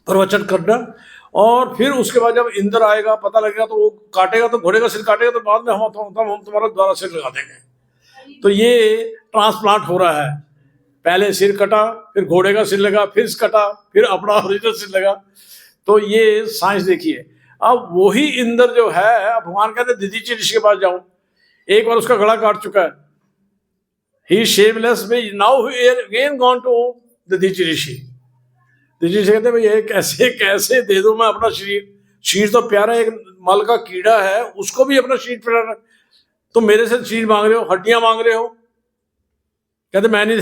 प्रवचन करना। और फिर उसके बाद जब इंद्र आएगा, पता लगेगा, तो वो काटेगा, तो घोड़े का सिर काटेगा, तो बाद में हम तुम्हारा दोबारा सिर लगा देंगे। तो ये ट्रांसप्लांट हो रहा है, पहले सिर कटा, फिर घोड़े का सिर लगा, फिर कटा, फिर अपना ओरिजिनल सिर लगा। तो ये साइंस देखिए। अब वही इंद्र जो है, भगवान कहते दधीचि ऋषि के पास जाओ, एक बार उसका गला काट चुका है, ही शेमलेस में, now he again gone to Dadhichi Rishi. Dadhichi Rishi कहते भाई ये कैसे कैसे दे दूं मैं अपना शरीर, शरीर तो प्यारा, एक मल का कीड़ा है, उसको भी अपना शरीर प्यारा, तो मेरे से शरीर मांग रहे हो, हड्डियां मांग रहे हो। कहते मैं नहीं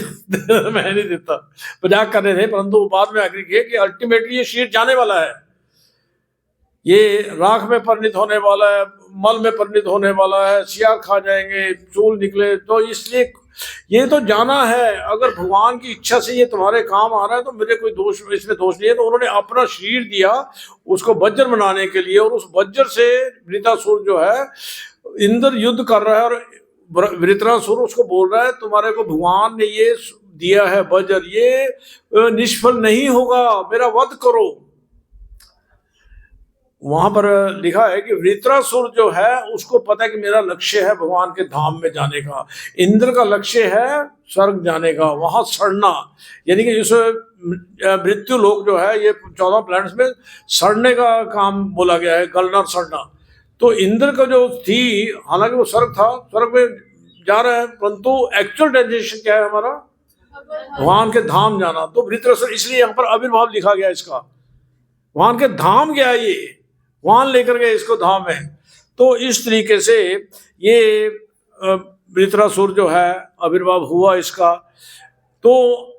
मैं नहीं देता, मजाक कर रहे थे, परंतु बाद में एग्री किए कि अल्टीमेटली ये शरीर जाने वाला है, ये राख में परिणित होने वाला है, मल में परिणित होने वाला है, सियार खा जाएंगे, चूल निकले, तो इसलिए ये तो जाना है। अगर भगवान की इच्छा से ये तुम्हारे काम आ रहा है तो मेरे कोई दोष, इसमें दोष नहीं है। तो उन्होंने अपना शरीर दिया उसको वज्र बनाने के लिए, और उस वज्र से वृत्रासुर जो है, इंद्र युद्ध कर रहा है, और वृत्रासुर उसको बोल रहा है तुम्हारे को भगवान ने ये दिया है वज्र, ये निष्फल नहीं होगा, मेरा वध करो। वहां पर लिखा है कि वृत्रासुर जो है उसको पता है कि मेरा लक्ष्य है भगवान के धाम में जाने का, इंद्र का लक्ष्य है स्वर्ग जाने का, वहां सड़ना, यानी कि इस मृत्यु लोक जो है, ये 14 प्लैनेट्स में सड़ने का काम बोला गया है, गलना सड़ना। तो इंद्र का जो थी, हालांकि वो स्वर्ग था, स्वर्ग में जा रहा है, परंतु एक्चुअल डेस्टिनेशन क्या है हमारा, भगवान के धाम जाना। तो वृत्रासुर, इसलिए यहाँ पर आविर्भाव लिखा गया इसका, भगवान के धाम गया, ये वहां लेकर गए इसको धाम में। तो इस तरीके से ये वृत्रासुर जो है आविर्भाव हुआ इसका। तो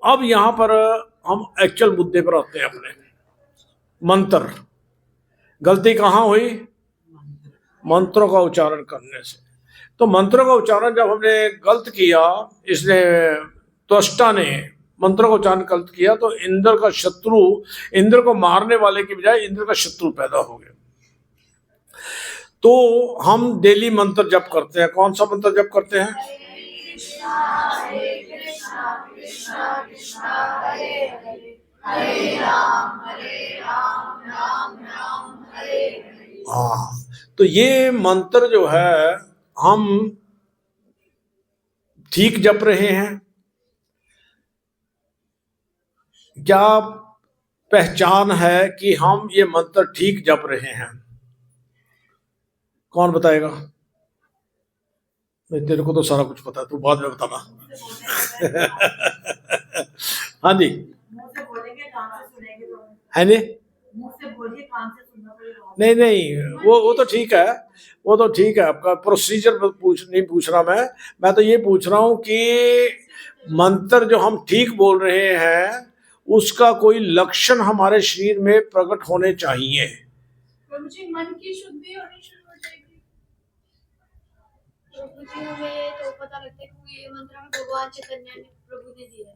अब यहां पर हम एक्चुअल मुद्दे पर आते हैं अपने। मंत्र, गलती कहाँ हुई, मंत्रों का उच्चारण करने से। तो मंत्रों का उच्चारण जब हमने गलत किया, इसने त्वष्टा ने मंत्रों का उच्चारण गलत किया, तो इंद्र का शत्रु, इंद्र को मारने वाले की बजाय इंद्र का शत्रु पैदा हो गया। तो हम डेली मंत्र जप करते हैं, कौन सा मंत्र जप करते हैं, हाँ। तो ये मंत्र जो है हम ठीक जप रहे हैं क्या, पहचान है कि हम ये मंत्र ठीक जप रहे हैं, कौन बताएगा। मैं, तेरे को तो सारा कुछ पता है, तू बाद में बताना। हाँ जी, है नहीं नहीं, वो तो ठीक है, वो तो ठीक है, आपका प्रोसीजर नहीं पूछ रहा मैं तो ये पूछ रहा हूँ कि मंत्र जो हम ठीक बोल रहे हैं उसका कोई लक्षण हमारे शरीर में प्रकट होने चाहिए। मन की शुद्धि होनी शुरू हो जाएगी। हमें तो पता लगता है कि ये मंत्र हमें भगवान चैतन्य ने प्रभु ने दिया है।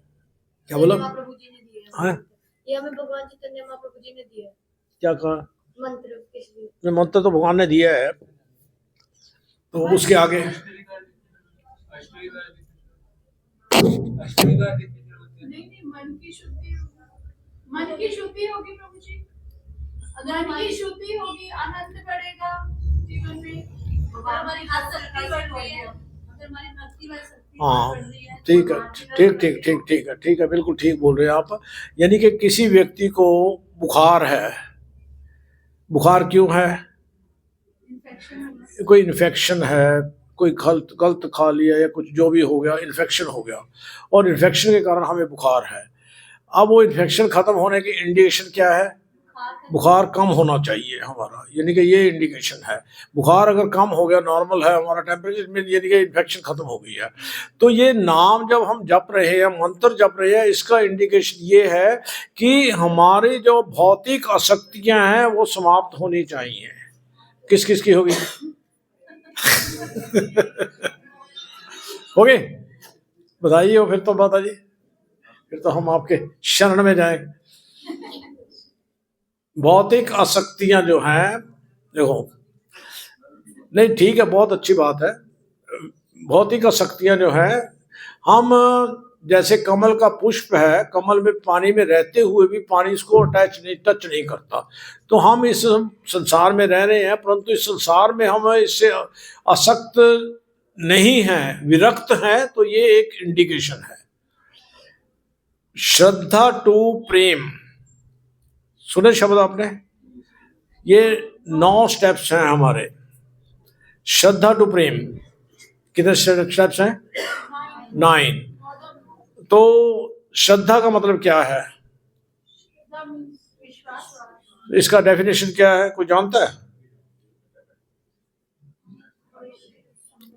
क्या बोला, प्रभु जी ने दिया है, ये हमें भगवान चैतन्य महाप्रभु जी ने दिया है। क्या कहा, मंत्र, मंत्र तो भगवान ने दिया है, तो उसके आगे नहीं, मन की शुद्धि, मन की शुद्धि होगी प्रभु जी, अगर मन की शुद्धि होगी आनंद बढ़ेगा जीवन में, हमारी शक्ति बढ़ रही है, अगर हमारी भक्ति में शक्ति बढ़ रही है। ठीक है, ठीक है, बिल्कुल ठीक बोल रहे हैं आप। यानी कि किसी व्यक्ति को बुखार है, बुखार क्यों है, कोई इन्फेक्शन है, कोई गलत खा लिया या कुछ जो भी हो गया, इन्फेक्शन हो गया, और इन्फेक्शन के कारण हमें बुखार है। अब वो इन्फेक्शन खत्म होने की इंडिकेशन क्या है, बुखार कम होना चाहिए हमारा, यानी कि ये इंडिकेशन है। बुखार अगर कम हो गया, नॉर्मल है हमारा टेम्परेचर में, यानी कि इन्फेक्शन खत्म हो गई है। तो ये नाम जब हम जप रहे हैं, मंत्र जप रहे हैं, इसका इंडिकेशन ये है कि हमारी जो भौतिक आसक्तियां हैं वो समाप्त होनी चाहिए। किस किस की होगी? हो गए, बताइए हो फिर तो बताइए, फिर तो हम आपके शरण में जाएं। भौतिक आसक्तियां जो हैं, देखो, नहीं ठीक है, बहुत अच्छी बात है। भौतिक आसक्तियां जो हैं, हम जैसे कमल का पुष्प है, कमल में पानी में रहते हुए भी पानी इसको टच नहीं करता। तो हम इस संसार में रह रहे हैं, परंतु इस संसार में हम इससे आसक्त नहीं हैं, विरक्त हैं। तो ये एक इंडिकेशन है। श्रद्धा टू प्रेम, सुने शब्द आपने? ये 9 स्टेप्स हैं हमारे। श्रद्धा टू प्रेम कितने स्टेप्स हैं? 9। तो श्रद्धा का मतलब क्या है? इसका डेफिनेशन क्या है, कोई जानता है?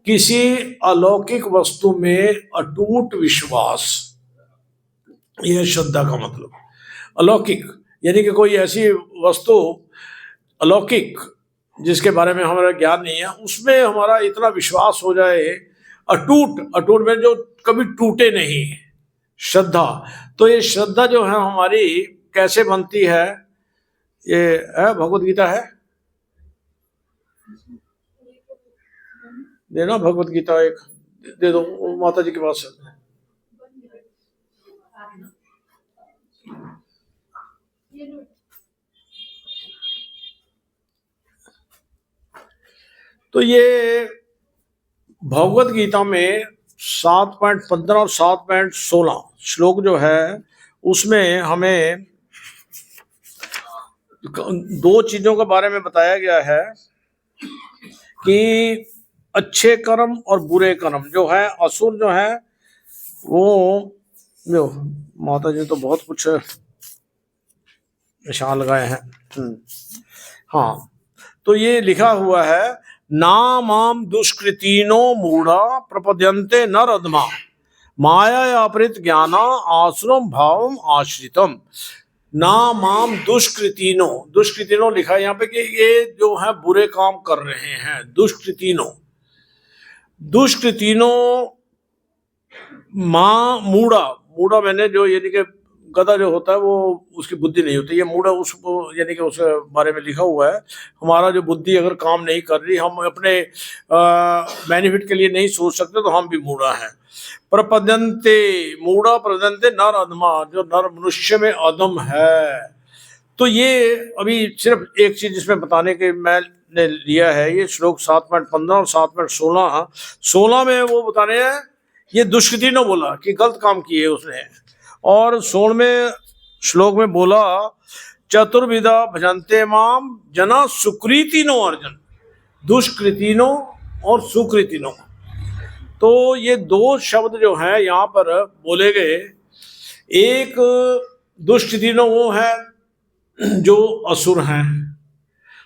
किसी अलौकिक वस्तु में अटूट विश्वास, यह श्रद्धा का मतलब। अलौकिक यानी कि कोई ऐसी वस्तु अलौकिक जिसके बारे में हमारा ज्ञान नहीं है, उसमें हमारा इतना विश्वास हो जाए। अटूट में जो कभी टूटे नहीं, श्रद्धा। तो ये श्रद्धा जो है हमारी कैसे बनती है? ये है भगवत गीता है, देना भगवत गीता एक दे दो माता जी के पास। तो ये भगवत गीता में 7.15 और 7.16 श्लोक जो है, उसमें हमें 2 चीजों के बारे में बताया गया है कि अच्छे कर्म और बुरे कर्म जो है, असुर जो है वो, जो माता जी तो बहुत कुछ निशान लगाए हैं। हाँ, तो ये लिखा हुआ है, नामाम दुष्कृतिनो मूढ़ा प्रपद्यन्ते नर अधमा माया अपरित ज्ञाना आश्रम भावम आश्रितम। नामाम दुष्कृतिनो, दुष्कृतिनो लिखा है यहाँ पे कि ये जो है बुरे काम कर रहे हैं। दुष्कृतिनो माँ मूढ़ा मैंने जो यानी कि गधा जो होता है वो उसकी बुद्धि नहीं होती, ये मूढ़ा उसको यानी कि उसके बारे में लिखा हुआ है। हमारा जो बुद्धि अगर काम नहीं कर रही, हम अपने बेनिफिट के लिए नहीं सोच सकते, तो हम भी मूढ़ा हैं। मूढ़ा प्रपद्यन्ते नर अधमा, जो नर मनुष्य में अधम है। तो ये अभी सिर्फ एक चीज इसमें बताने के मैंने लिया है, ये श्लोक 7.15 और 7.16 में वो बताने हैं। ये दुष्कृति ने बोला कि गलत काम किए उसने, और 16वें श्लोक में बोला चतुर्विधा भजन्ते माम जना सुकृतिनो अर्जुन। दुष्कृतिनो और सुकृतिनो, तो ये 2 शब्द जो हैं यहाँ पर बोले गए। एक दुष्कृतिनो वो है जो असुर हैं,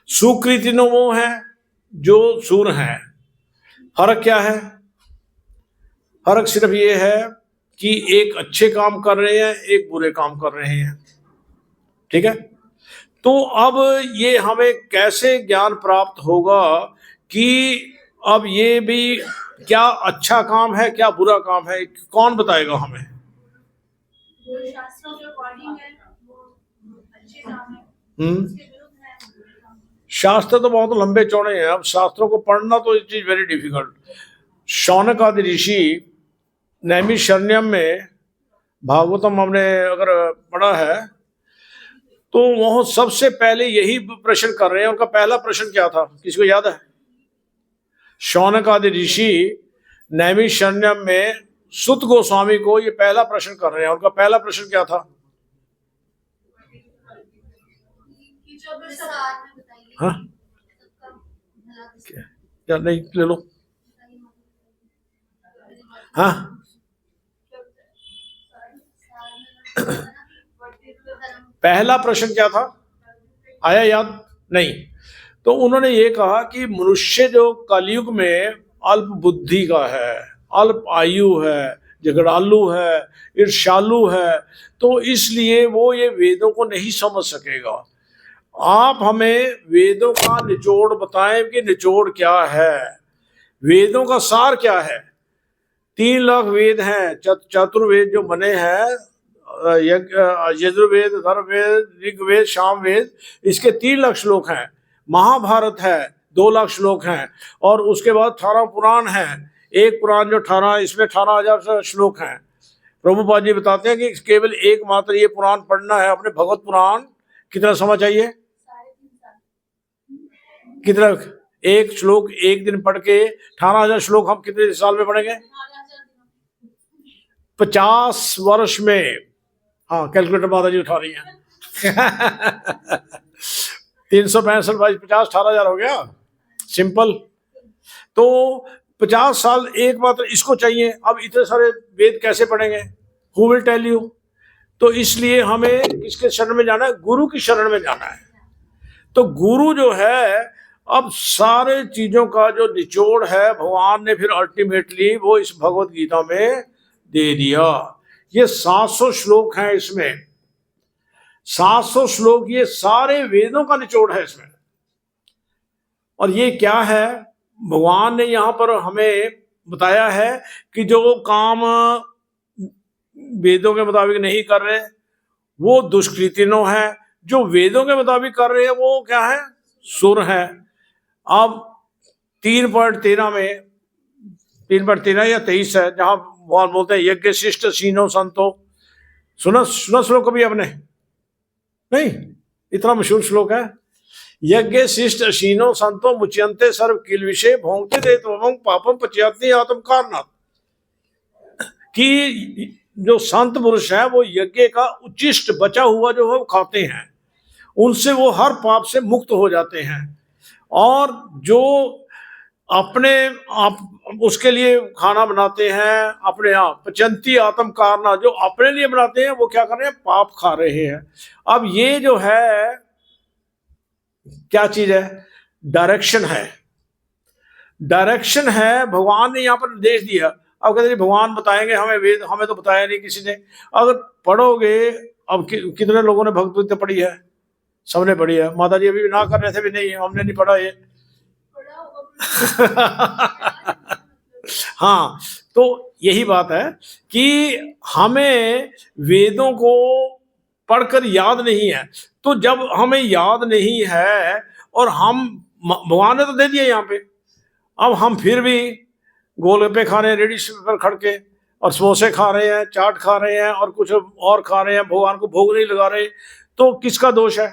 सुकृतिनो वो है जो सुर हैं। फर्क क्या है? फर्क सिर्फ ये है कि एक अच्छे काम कर रहे हैं, एक बुरे काम कर रहे हैं। ठीक है? तो अब ये हमें कैसे ज्ञान प्राप्त होगा कि अब ये भी क्या अच्छा काम है, क्या बुरा काम है? कौन बताएगा हमें? शास्त्रों के अकॉर्डिंग है वो अच्छे काम है, उसके विरुद्ध है बुरे काम। शास्त्र तो बहुत लंबे चौड़े हैं, अब शास्त्रों को पढ़ना तो it is very difficult. Shaunak आदि ऋषि नैमिषारण्यम में, भागवतम हमने अगर पढ़ा है तो वह सबसे पहले यही प्रश्न कर रहे हैं। उनका पहला प्रश्न क्या था, किसी को याद है? शौनक आदि ऋषि नैमिषारण्यम में सुत गोस्वामी को ये पहला प्रश्न कर रहे हैं। उनका पहला प्रश्न क्या था? हाँ क्या नहीं, ले लो। हाँ पहला प्रश्न क्या था, आया याद? नहीं। तो उन्होंने ये कहा कि मनुष्य जो कलयुग में अल्प बुद्धि का है, अल्प आयु है, झगड़ालू है, ईर्ष्यालु है, तो इसलिए वो ये वेदों को नहीं समझ सकेगा। आप हमें वेदों का निचोड़ बताएं कि निचोड़ क्या है, वेदों का सार क्या है। 3 लाख वेद हैं, चतुर्वेद जो बने हैं, यजुर्वेद, अथर्ववेद, ऋग्वेद, सामवेद, इसके 3 लाख श्लोक हैं। महाभारत है 2 लाख श्लोक हैं, और उसके बाद 18 पुराण हैं। एक पुराण जो 18, इसमें 18,000 श्लोक हैं। प्रभुपाद जी बताते हैं कि केवल एकमात्र ये पुराण पढ़ना है, अपने भगवत पुराण। कितना समय चाहिए? 3.5 साल। कितना? एक श्लोक एक दिन पढ़ के 18,000 श्लोक हम कितने साल में पढ़ेंगे? 50 वर्ष में। हाँ, कैलकुलेटर माता जी उठा रही है। 365 बाई 50, 18,000 हो गया, सिंपल। तो 50 साल एकमात्र इसको चाहिए। अब इतने सारे वेद कैसे पढ़ेंगे? Who will tell you? तो इसलिए हमें किसके शरण में जाना है? गुरु की शरण में जाना है। तो गुरु जो है, अब सारे चीजों का जो निचोड़ है भगवान ने फिर अल्टीमेटली वो इस भगवत गीता में दे दिया। ये 700 श्लोक हैं इसमें, 700 श्लोक, ये सारे वेदों का निचोड़ है इसमें। और ये क्या है? भगवान ने यहाँ पर हमें बताया है कि जो काम वेदों के मुताबिक नहीं कर रहे वो दुष्कृतिनो है, जो वेदों के मुताबिक कर रहे हैं वो क्या है? सुर है। अब 3.13 में, 3.13 या 23 है, जहां भगवान बोलते हैं यज्ञ शिष्ट शीनो संतो। सुना श्लोक कभी आपने? नहीं, इतना मशहूर श्लोक है। यज्ञ शिष्ट शीनो संतो मुच्यंते सर्व किल विषय भोंगते दे तो पापम पचयाति आत्म कारणात्। कि जो संत पुरुष है वो यज्ञ का उच्चिष्ट बचा हुआ जो है वो खाते हैं, उनसे वो हर पाप से मुक्त हो जाते हैं। और जो अपने आप उसके लिए खाना बनाते हैं, अपने आप पचंती आत्म कारना, जो अपने लिए बनाते हैं वो क्या कर रहे हैं? पाप खा रहे हैं। अब ये जो है क्या चीज है? डायरेक्शन है, डायरेक्शन है। भगवान ने यहाँ पर निर्देश दिया। अब कहते भगवान बताएंगे हमें वेद, हमें तो बताया नहीं किसी ने। अगर पढ़ोगे, अब कितने लोगों ने भगवत गीता पढ़ी है? सबने पढ़ी है। माता जी अभी ना कर रहे थे भी नहीं, हमने नहीं पढ़ा ये। हाँ, तो यही बात है कि हमें वेदों को पढ़कर याद नहीं है। तो जब हमें याद नहीं है और हम, भगवान ने तो दे दिया यहाँ पे, अब हम फिर भी गोलगप्पे खा रहे हैं रेडी पर खड़ के, और समोसे खा रहे हैं, चाट खा रहे हैं और कुछ और खा रहे हैं, भगवान को भोग नहीं लगा रहे, तो किसका दोष है?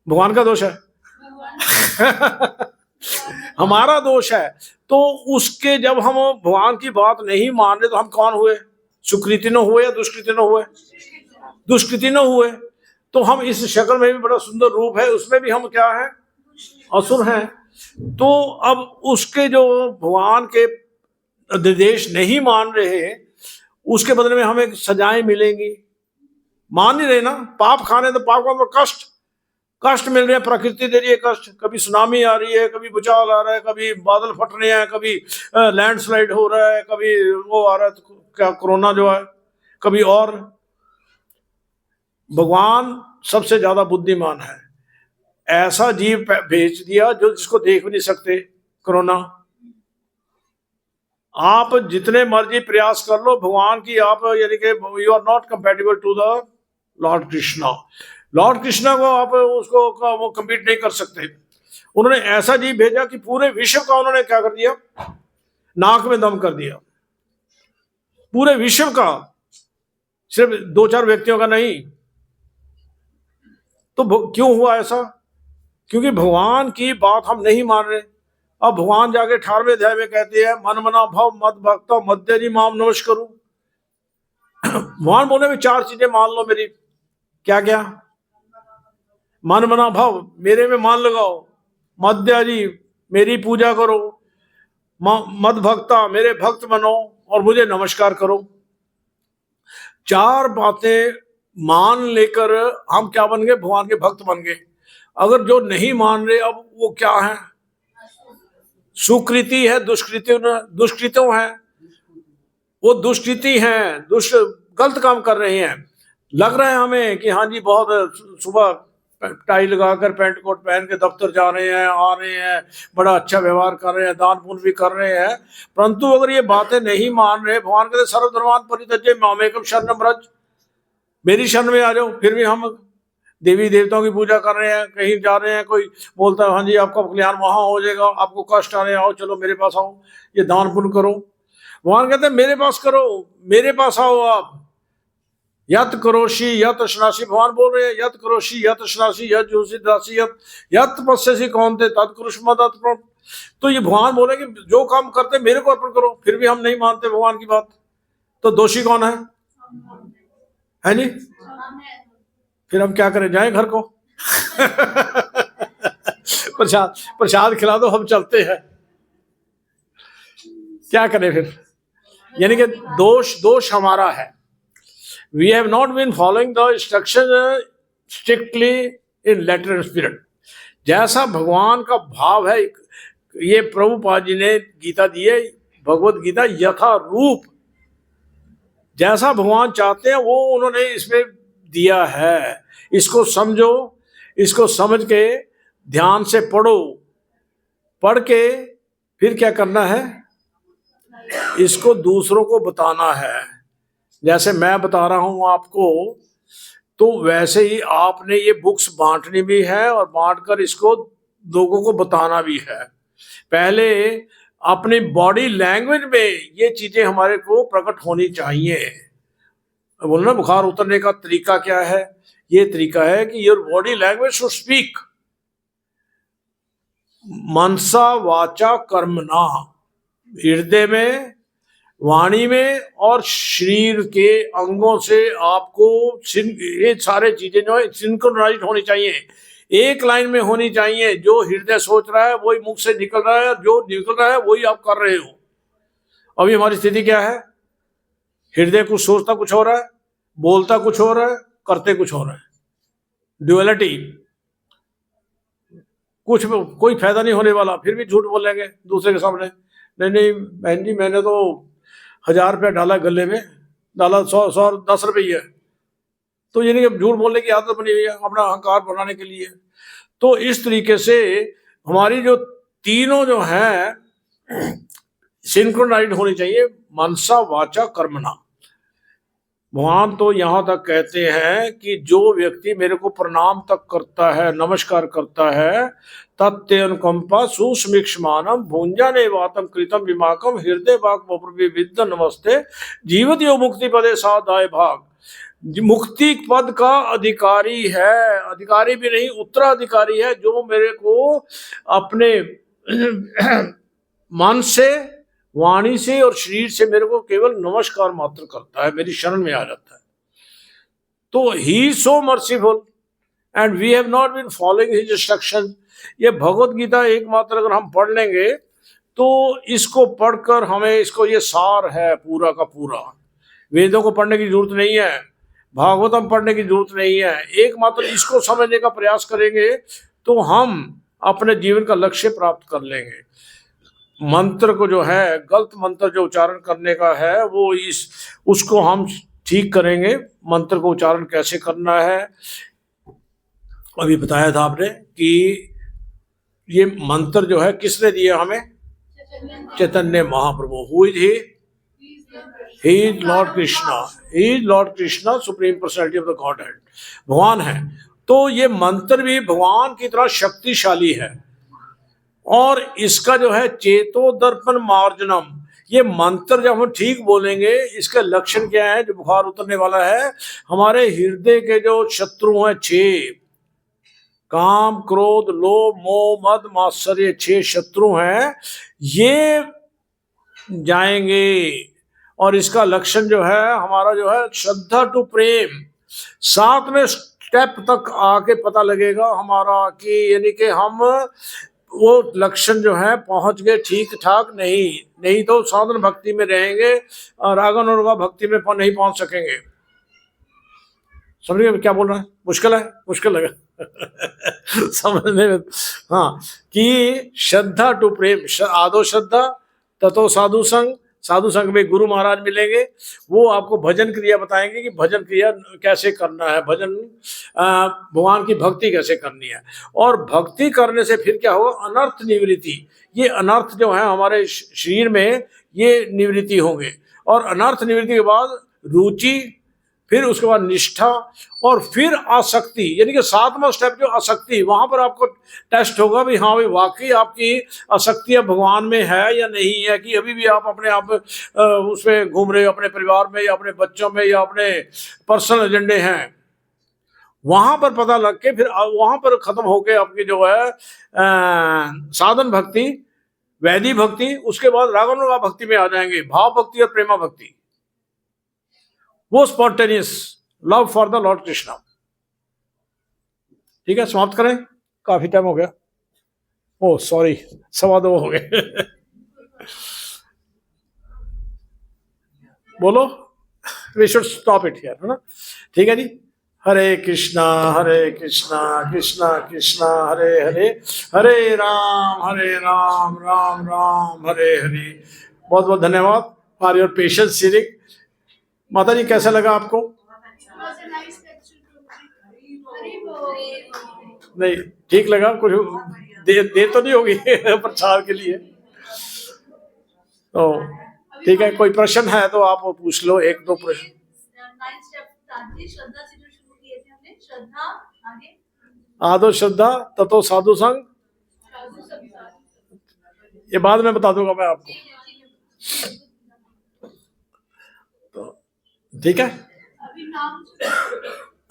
भगवान का दोष है। हमारा दोष है। तो उसके जब हम भगवान की बात नहीं मान रहे तो हम कौन हुए? सुकृति न हुए या दुष्कृति न हुए? दुष्कृति न हुए। तो हम इस शक्ल में भी बड़ा सुंदर रूप है, उसमें भी हम क्या है? असुर हैं। तो अब उसके जो भगवान के निर्देश नहीं मान रहे, उसके बदले में हमें सजाएं मिलेंगी। मान नहीं रहे ना, पाप खाने तो पाप का कष्ट मिल रहे हैं, प्रकृति दे रही है कष्ट। कभी सुनामी आ रही है, कभी भूचाल आ रहा है, कभी बादल फट रहे हैं, कभी लैंडस्लाइड हो रहा है, कभी वो आ रहा है, क्या कोरोना जो है, कभी और। भगवान सबसे ज्यादा बुद्धिमान है। ऐसा जीव भेज दिया जो जिसको देख भी नहीं सकते, कोरोना। आप जितने मर्जी प्रयास कर लो, भगवान की आप यानी कि you are not compatible to the lord Krishna. Lord Krishna को आप उसको वो कम्पीट नहीं कर सकते। उन्होंने ऐसा जीव भेजा कि पूरे विश्व का उन्होंने क्या कर दिया? नाक में दम कर दिया। पूरे विश्व का, सिर्फ 2-4 व्यक्तियों का नहीं। तो क्यों हुआ ऐसा? क्योंकि भगवान की बात हम नहीं मान रहे। अब भगवान जाके 18वें अध्याय में कहते हैं मन मना भव मद भक्त मध्य माम नमस्करू। भगवान बोले 4 चीजें मान लो मेरी। क्या क्या? मन मना भव, मेरे में मान लगाओ। मध्य जी, मेरी पूजा करो। मद भक्ता, मेरे भक्त बनो और मुझे नमस्कार करो। 4 बातें मान लेकर हम क्या बन गए? भगवान के भक्त बन गए। अगर जो नहीं मान रहे, अब वो क्या है? सुकृति है, दुष्कृतियों है। वो दुष्कृति हैं, गलत काम कर रहे हैं। लग रहा है हमें कि हाँ जी बहुत सुबह टाई लगाकर पैंट कोट पहन के दफ्तर जा रहे हैं, आ रहे हैं, बड़ा अच्छा व्यवहार कर रहे हैं, दान पुण्य भी कर रहे हैं, परंतु अगर ये बातें नहीं मान रहे, भगवान कहते सर्वधर्मान् परित्यज्य मामेकं शरणं व्रज, मेरी शरण में आ जाओ। फिर भी हम देवी देवताओं की पूजा कर रहे हैं, कहीं जा रहे हैं, कोई बोलता है हाँ जी आपका कल्याण वहां हो जाएगा, आपको कष्ट आ रहे हैं, आओ चलो मेरे पास आओ, ये दान पुण्य करो। भगवान कहते हैं मेरे पास करो, मेरे पास आओ आप। यत करोषि यत अश्नासी, भगवान बोल रहे हैं यत करोषि यत अश्नासी यत जोशी दासी यत यत तपस्यसि कौन्ते तत्कुरुष मदर्पणम्। तो ये भगवान बोले कि जो काम करते मेरे को अर्पण करो, फिर भी हम नहीं मानते भगवान की बात, तो दोषी कौन है नहीं? फिर हम क्या करें, जाएं घर को प्रसाद प्रसाद खिला दो, हम चलते हैं, क्या करें फिर? यानी कि दोष हमारा है। We have not been following the instruction strictly in letter and spirit. जैसा भगवान का भाव है, ये प्रभुपाद जी ने गीता दी है, भगवत गीता यथा रूप, जैसा भगवान चाहते हैं वो उन्होंने इसमें दिया है। इसको समझो, इसको समझ के ध्यान से पढ़ो, पढ़ के फिर क्या करना है, इसको दूसरों को बताना है। जैसे मैं बता रहा हूं आपको, तो वैसे ही आपने ये बुक्स बांटनी भी है और बांटकर इसको लोगों को बताना भी है। पहले अपनी बॉडी लैंग्वेज में ये चीजें हमारे को प्रकट होनी चाहिए। बोलना बुखार उतरने का तरीका क्या है? ये तरीका है कि your body language should speak मनसा वाचा कर्मणा, हृदय में, वाणी में और शरीर के अंगों से आपको ये सारे चीजें जो है सिंक्रोनाइज होनी चाहिए, एक लाइन में होनी चाहिए। जो हृदय सोच रहा है वही मुख से निकल रहा है, जो निकल रहा है वही आप कर रहे हो। अभी हमारी स्थिति क्या है? हृदय कुछ सोचता कुछ हो रहा है, बोलता कुछ हो रहा है, करते कुछ हो रहा है। ड्युअलिटी, कुछ कोई फायदा नहीं होने वाला, फिर भी झूठ बोलेंगे दूसरे के सामने। नहीं बहन जी, मैंने तो 1000 रुपया डाला, गले में डाला 10 रुपये, तो यानी कि झूठ बोलने की आदत बनी हुई है अपना अहंकार बढ़ाने के लिए। तो इस तरीके से हमारी जो तीनों जो है सिंक्रोनाइज होनी चाहिए, मनसा वाचा कर्मणा। भगवान तो यहाँ तक कहते हैं कि जो व्यक्ति मेरे को प्रणाम तक करता है, नमस्कार करता है, तत्ते अनुकंपा सुस्मिक्ष्मानम भुंजने वातम कृतम विमाकम हृदय वाक् विद्ध नमस्ते जीवत यो मुक्ति पदे साधाय भाग। मुक्ति पद का अधिकारी है, अधिकारी भी नहीं, उत्तराधिकारी है, जो मेरे को अपने मन से, वाणी से और शरीर से मेरे को केवल नमस्कार मात्र करता है, मेरी शरण में आ जाता है। तो he so merciful and we have not been following his instruction. ये भगवत गीता एकमात्र अगर हम पढ़ लेंगे तो इसको पढ़कर हमें, इसको ये सार है पूरा का पूरा। वेदों को पढ़ने की जरूरत नहीं है, भागवतम पढ़ने की जरूरत नहीं है, एकमात्र इसको समझने का प्रयास करेंगे तो हम अपने जीवन का लक्ष्य प्राप्त कर लेंगे। मंत्र को जो है, गलत मंत्र जो उच्चारण करने का है, वो उसको हम ठीक करेंगे। मंत्र को उच्चारण कैसे करना है अभी बताया था आपने कि ये मंत्र जो है किसने दिया हमें? Chaitanya Mahaprabhu. Who is he is lord Krishna, he is lord Krishna, supreme personality of the godhead, भगवान है। तो ये मंत्र भी भगवान की तरह शक्तिशाली है। और इसका जो है चेतो दर्पण मार्जनम, ये मंत्र जब हम ठीक बोलेंगे, इसका लक्षण क्या है? जो बुखार उतरने वाला है, हमारे हृदय के जो शत्रु हैं 6, काम क्रोध लोभ मोह मद मात्सर्य, 6 शत्रु हैं, ये जाएंगे। और इसका लक्षण जो है हमारा जो है श्रद्धा टू प्रेम, 7वें स्टेप तक आके पता लगेगा हमारा कि यानी कि हम वो लक्षण जो है पहुंच गए ठीक ठाक। नहीं तो साधन भक्ति में रहेंगे और रागन और भक्ति में नहीं पहुंच सकेंगे। समझिए क्या बोल रहा है? मुश्किल है, मुश्किल लगा समझने में। हाँ, कि श्रद्धा टू प्रेम, आदो श्रद्धा ततो साधु संग, साधु संग में गुरु महाराज मिलेंगे, वो आपको भजन क्रिया बताएंगे कि भजन क्रिया कैसे करना है, भजन भगवान की भक्ति कैसे करनी है। और भक्ति करने से फिर क्या होगा? अनर्थ निवृत्ति। ये अनर्थ जो है हमारे शरीर में, ये निवृत्ति होंगे। और अनर्थ निवृत्ति के बाद रुचि, फिर उसके बाद निष्ठा, और फिर आसक्ति, यानी कि 7वां स्टेप जो आसक्ति, वहां पर आपको टेस्ट होगा भी हाँ भाई वाकई आपकी आसक्ति अब भगवान में है या नहीं है, कि अभी भी आप अपने आप उसमें घूम रहे हो, अपने परिवार में या अपने बच्चों में या अपने पर्सनल एजेंडे हैं। वहां पर पता लग के फिर वहां पर खत्म होके आपकी जो है साधन भक्ति, वैधि भक्ति, उसके बाद रागानुगा भक्ति में आ जाएंगे, भाव भक्ति और प्रेमा भक्ति, वो spontaneous love for the lord Krishna. ठीक है, समाप्त करें, काफी टाइम हो गया। ओह सॉरी, 2:15 हो गए। बोलो, we should stop it here, है ना? ठीक है जी। हरे कृष्णा कृष्णा कृष्णा हरे हरे, हरे राम राम राम हरे हरे। बहुत बहुत धन्यवाद फॉर योर पेशेंस सीरिक। माता जी कैसा लगा आपको? नहीं ठीक लगा? कुछ देर तो नहीं होगी प्रचार के लिए? तो ठीक है, कोई प्रश्न है तो आप पूछ लो, 1-2 प्रश्न। आदो श्रद्धा ततो साधु संग, ये बाद में बता दूंगा मैं आपको। तो ठीक है,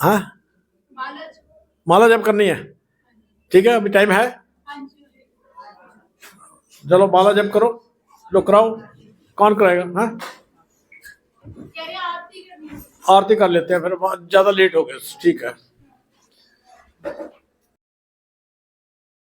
हाँ माला जप करनी है, ठीक है, अभी टाइम है। चलो माला जप करो, लो कराओ। कौन कराएगा? हाँ आरती कर लेते हैं, फिर ज्यादा लेट हो गया। ठीक है।